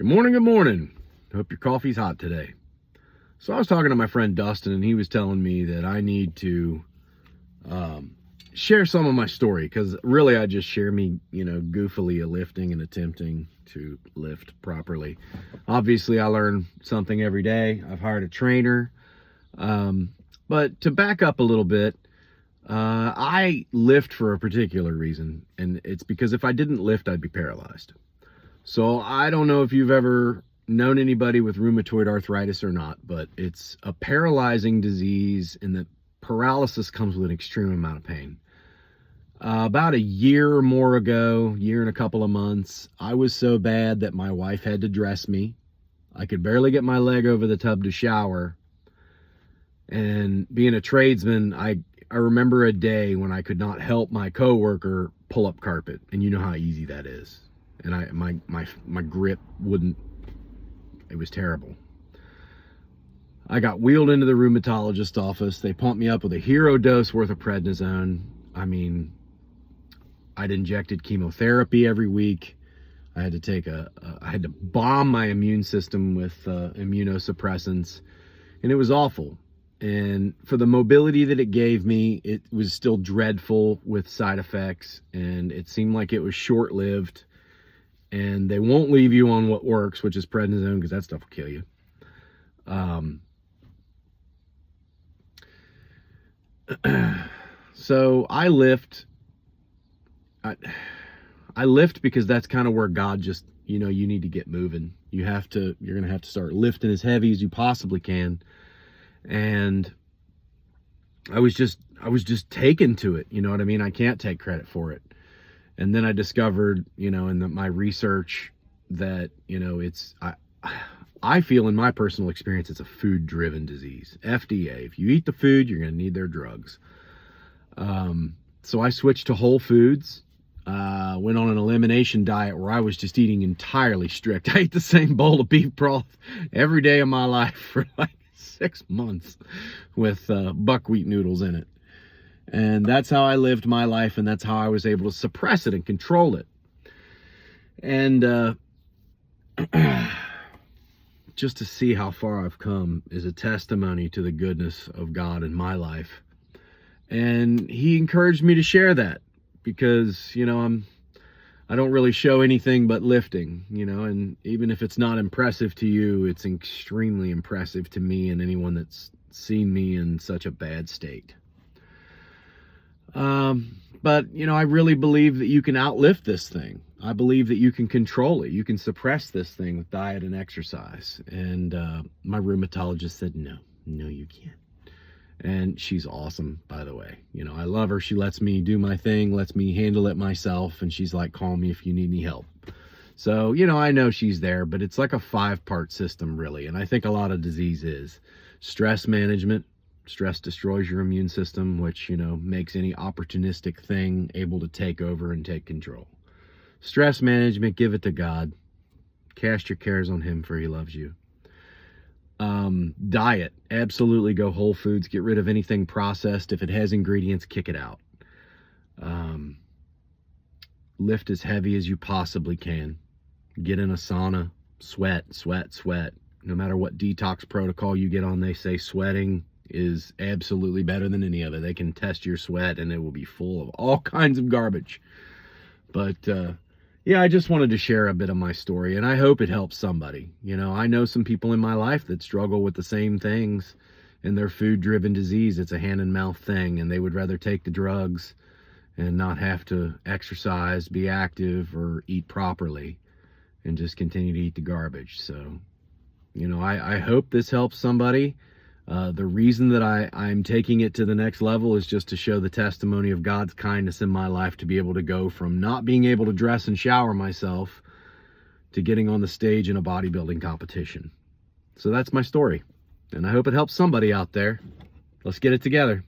Good morning, good morning. Hope your coffee's hot today. So I was talking to my friend Dustin, and he was telling me that I need to share some of my story, because really I just share me, goofily lifting and attempting to lift properly. Obviously, I learn something every day. I've hired a trainer. But to back up a little bit, I lift for a particular reason, and it's because if I didn't lift, I'd be paralyzed. So I don't know if you've ever known anybody with rheumatoid arthritis or not, but it's a paralyzing disease, and the paralysis comes with an extreme amount of pain. About a year or more ago, year and a couple of months, I was so bad that my wife had to dress me. I could barely get my leg over the tub to shower. And being a tradesman, I remember a day when I could not help my coworker pull up carpet, and you know how easy that is. And my grip wouldn't, it was terrible. I got wheeled into the rheumatologist office. They pumped me up with a hero dose worth of prednisone. I mean, I'd injected chemotherapy every week. I had to I had to bomb my immune system with immunosuppressants, and it was awful. And for the mobility that it gave me, it was still dreadful with side effects, and it seemed like it was short-lived. And they won't leave you on what works, which is prednisone, because that stuff will kill you. So I lift. I lift because that's kind of where God just, you need to get moving. You're going to have to start lifting as heavy as you possibly can. And I was just taken to it. You know what I mean? I can't take credit for it. And then I discovered, in my research that, I feel in my personal experience, it's a food-driven disease. FDA, if you eat the food, you're going to need their drugs. So I switched to whole foods, went on an elimination diet where I was just eating entirely strict. I ate the same bowl of beef broth every day of my life for like 6 months with buckwheat noodles in it. And that's how I lived my life, and that's how I was able to suppress it and control it. And just to see how far I've come is a testimony to the goodness of God in my life. And he encouraged me to share that because, I don't really show anything but lifting, and even if it's not impressive to you, it's extremely impressive to me and anyone that's seen me in such a bad state. But, I really believe that you can outlift this thing. I believe that you can control it. You can suppress this thing with diet and exercise. And my rheumatologist said, no, you can't. And she's awesome, by the way. I love her. She lets me do my thing, lets me handle it myself. And she's like, call me if you need any help. So, I know she's there, but it's like a 5-part system, really. And I think a lot of disease is stress management. Stress destroys your immune system, which, makes any opportunistic thing able to take over and take control. Stress management, give it to God. Cast your cares on him, for he loves you. Diet, absolutely go whole foods. Get rid of anything processed. If it has ingredients, kick it out. Lift as heavy as you possibly can. Get in a sauna. Sweat. No matter what detox protocol you get on, they say sweating is absolutely better than any of it. They can test your sweat and it will be full of all kinds of garbage. But I just wanted to share a bit of my story, and I hope it helps somebody. I know some people in my life that struggle with the same things in their food-driven disease. It's a hand-and-mouth thing, and they would rather take the drugs and not have to exercise, be active, or eat properly, and just continue to eat the garbage. So, I hope this helps somebody. The reason that I'm taking it to the next level is just to show the testimony of God's kindness in my life, to be able to go from not being able to dress and shower myself to getting on the stage in a bodybuilding competition. So that's my story, and I hope it helps somebody out there. Let's get it together.